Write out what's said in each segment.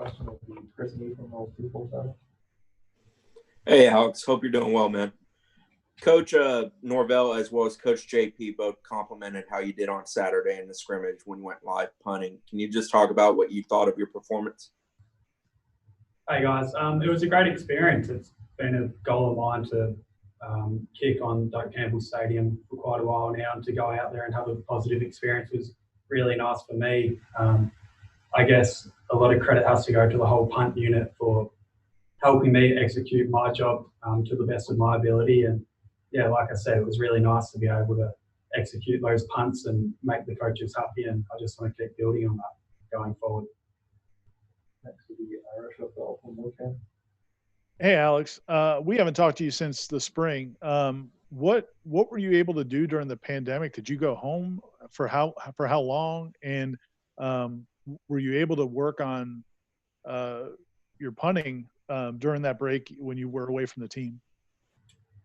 question will be Chris Nee from Noles 247. Hey, Alex. Hope you're doing well, man. Coach Norvell as well as Coach JP both complimented how you did on Saturday in the scrimmage when you went live punting. Can you just talk about what you thought of your performance? Hey guys, it was a great experience. It's been a goal of mine to kick on Doak Campbell Stadium for quite a while now, and to go out there and have a positive experience was really nice for me. I guess a lot of credit has to go to the whole punt unit for helping me execute my job to the best of my ability. And yeah, like I said, it was really nice to be able to execute those punts and make the coaches happy. And I just want to keep building on that going forward. Next will be Irish from Warchant. Hey, Alex. We haven't talked to you since the spring. What were you able to do during the pandemic? Did you go home for how long? And were you able to work on your punting during that break when you were away from the team?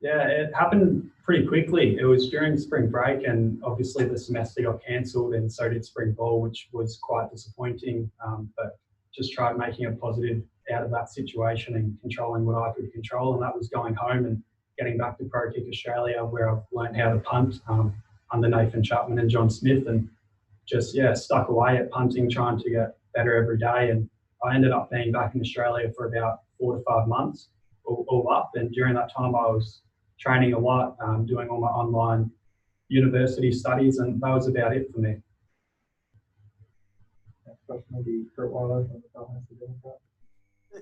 Yeah, it happened pretty quickly. It was during spring break, and obviously the semester got cancelled, and so did spring ball, which was quite disappointing. But just tried making a positive out of that situation and controlling what I could control, and that was going home and getting back to Pro Kick Australia, where I've learned how to punt under Nathan Chapman and John Smith, and just stuck away at punting, trying to get better every day. And I ended up being back in Australia for about 4 to 5 months, all up. And during that time, I was training a lot, doing all my online university studies, and that was about it for me. Next question will be Kurt Weiler from the Comprehensive Democrat.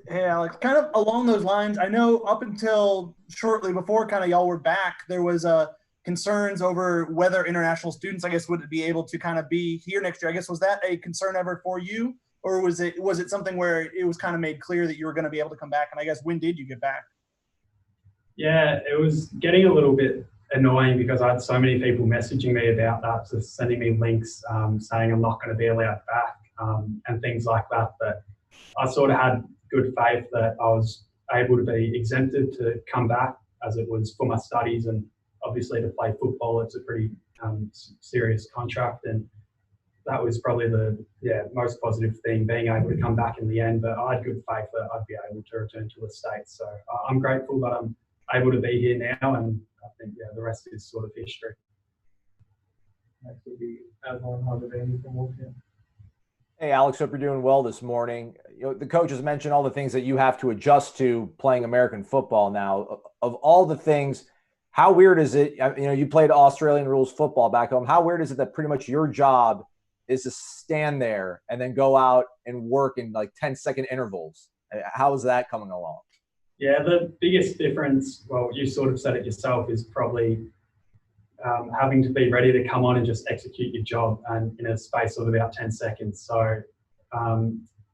Hey, Alex, kind of along those lines, I know up until shortly before kind of y'all were back, there was concerns over whether international students, I guess, would be able to kind of be here next year. I guess, was that a concern ever for you? Or was it something where it was kind of made clear that you were going to be able to come back? And I guess, when did you get back? Yeah, it was getting a little bit annoying because I had so many people messaging me about that, just sending me links saying I'm not going to be allowed back and things like that. But I sort of had good faith that I was able to be exempted to come back, as it was for my studies, and obviously to play football, it's a pretty serious contract. And that was probably the most positive thing, being able to come back in the end. But I had good faith that I'd be able to return to the States. So I'm grateful that I'm able to be here now, and I think the rest is sort of history. Next will be Aslan Hagavani from Warchant. Hey, Alex, hope you're doing well this morning. The coaches mentioned all the things that you have to adjust to playing American football now. Of all the things, how weird is it? You played Australian rules football back home. How weird is it that pretty much your job is to stand there and then go out and work in like 10-second intervals? How is that coming along? Yeah, the biggest difference, well, you sort of said it yourself, is probably having to be ready to come on and just execute your job, and in a space of about 10 seconds. So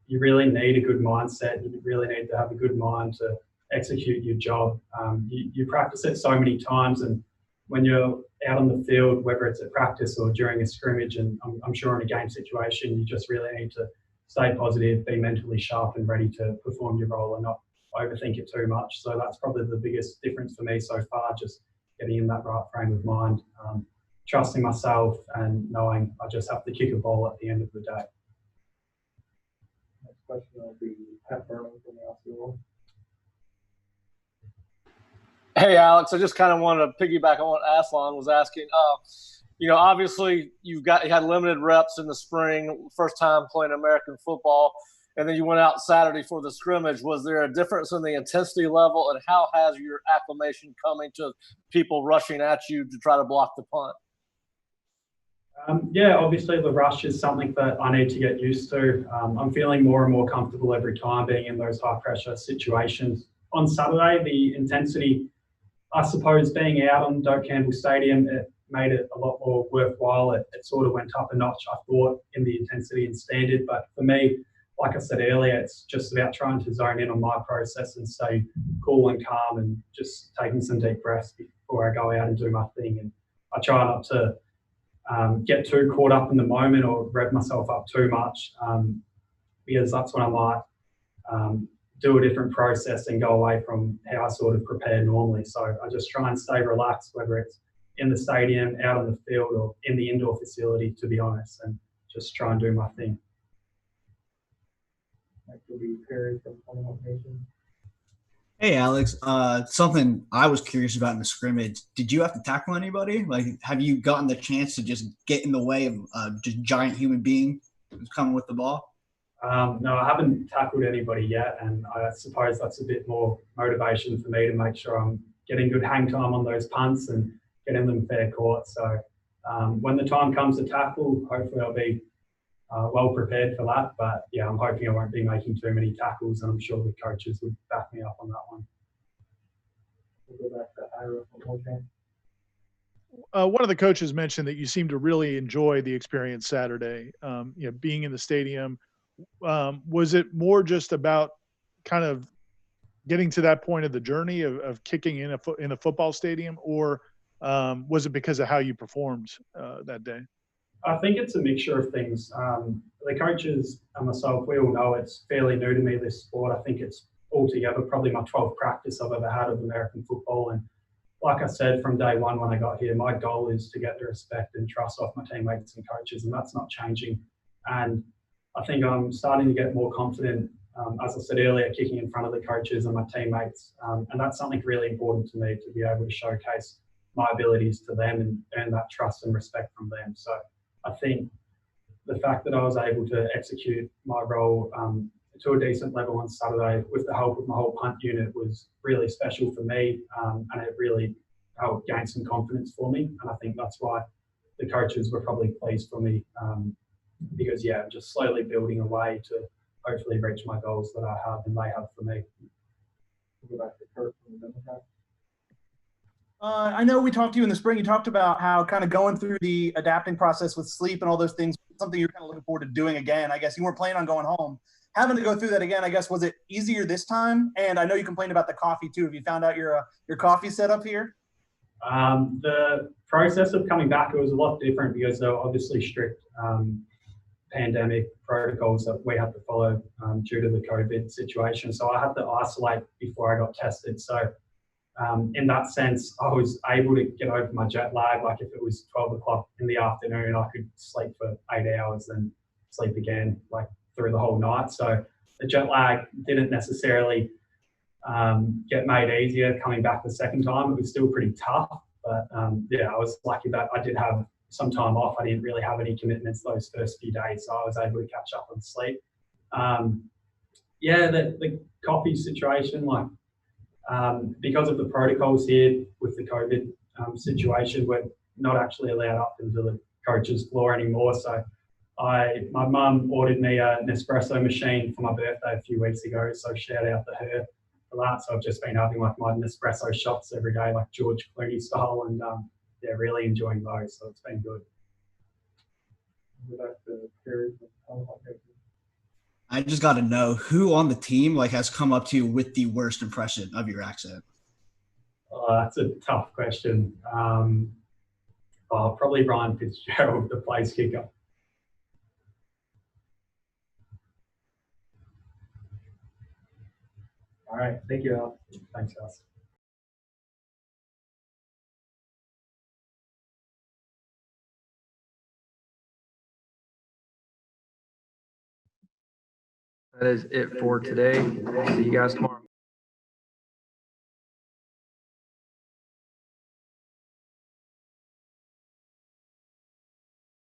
you really need a good mindset. You really need to have a good mind to execute your job. You practice it so many times, and when you're out on the field, whether it's at practice or during a scrimmage, and I'm sure in a game situation, you just really need to stay positive, be mentally sharp and ready to perform your role and not overthink it too much. So that's probably the biggest difference for me so far, just getting in that right frame of mind, trusting myself and knowing I just have to kick a ball at the end of the day. Next question will be Pat Burnham from the LCO. Hey, Alex, I just kind of wanted to piggyback on what Aslan was asking. Obviously you had limited reps in the spring, first time playing American football, and then you went out Saturday for the scrimmage. Was there a difference in the intensity level, and how has your acclimation coming to people rushing at you to try to block the punt? Obviously the rush is something that I need to get used to. I'm feeling more and more comfortable every time being in those high pressure situations. On Saturday, the intensity, I suppose, being out on Doak Campbell Stadium, it made it a lot more worthwhile. It sort of went up a notch, I thought, in the intensity and standard. But for me, like I said earlier, it's just about trying to zone in on my process and stay cool and calm and just taking some deep breaths before I go out and do my thing. And I try not to get too caught up in the moment or rev myself up too much, because that's when I might do a different process and go away from how I sort of prepare normally. So I just try and stay relaxed, whether it's in the stadium, out on the field, or in the indoor facility, to be honest, and just try and do my thing. Next will be Perry from Commonwealth Nation. Hey, Alex. Something I was curious about in the scrimmage. Did you have to tackle anybody? Like, have you gotten the chance to just get in the way of just giant human being who's coming with the ball? No, I haven't tackled anybody yet, and I suppose that's a bit more motivation for me to make sure I'm getting good hang time on those punts and getting them fair court. So when the time comes to tackle, hopefully I'll be well prepared for that. But yeah, I'm hoping I won't be making too many tackles, and I'm sure the coaches would back me up on that one. We'll go back to Ira from Warchant. One of the coaches mentioned that you seem to really enjoy the experience Saturday. Being in the stadium. Was it more just about kind of getting to that point of the journey of kicking in a football stadium, or was it because of how you performed that day? I think it's a mixture of things. The coaches and myself, we all know it's fairly new to me, this sport. I think it's altogether probably my 12th practice I've ever had of American football. And like I said, from day one when I got here, my goal is to get the respect and trust off my teammates and coaches, and that's not changing. And I think I'm starting to get more confident, as I said earlier, kicking in front of the coaches and my teammates. And that's something really important to me, to be able to showcase my abilities to them and earn that trust and respect from them. So I think the fact that I was able to execute my role to a decent level on Saturday with the help of my whole punt unit was really special for me, and it really helped gain some confidence for me. And I think that's why the coaches were probably pleased for me, because yeah, I'm just slowly building a way to hopefully reach my goals that I have and they have for me. We'll go back to Kurt from the Democrat. I know we talked to you in the spring. You talked about how kind of going through the adapting process with sleep and all those things, something you're kind of looking forward to doing again. I guess you weren't planning on going home. Having to go through that again, I guess, was it easier this time? And I know you complained about the coffee too. Have you found out your coffee setup here? The process of coming back, it was a lot different because there were obviously strict pandemic protocols that we had to follow due to the COVID situation. So I had to isolate before I got tested. So in that sense, I was able to get over my jet lag. Like if it was 12 o'clock in the afternoon, I could sleep for 8 hours, then sleep again, like through the whole night. So the jet lag didn't necessarily get made easier coming back the second time. It was still pretty tough, but yeah, I was lucky that I did have some time off. I didn't really have any commitments those first few days, so I was able to catch up on sleep. Yeah, the coffee situation, like because of the protocols here with the COVID situation, we're not actually allowed up into the coach's floor anymore. So my mum ordered me a Nespresso machine for my birthday a few weeks ago, so shout out to her for that. So I've just been having like my Nespresso shots every day, like George Clooney style, and yeah, really enjoying those. So it's been good. We'll go back to Perry from Commonwealth Nation. I just got to know who on the team has come up to you with the worst impression of your accent. That's a tough question. Probably Ryan Fitzgerald, the place kicker. All right, thank you, Al. Thanks, guys. That is it for today. See you guys tomorrow.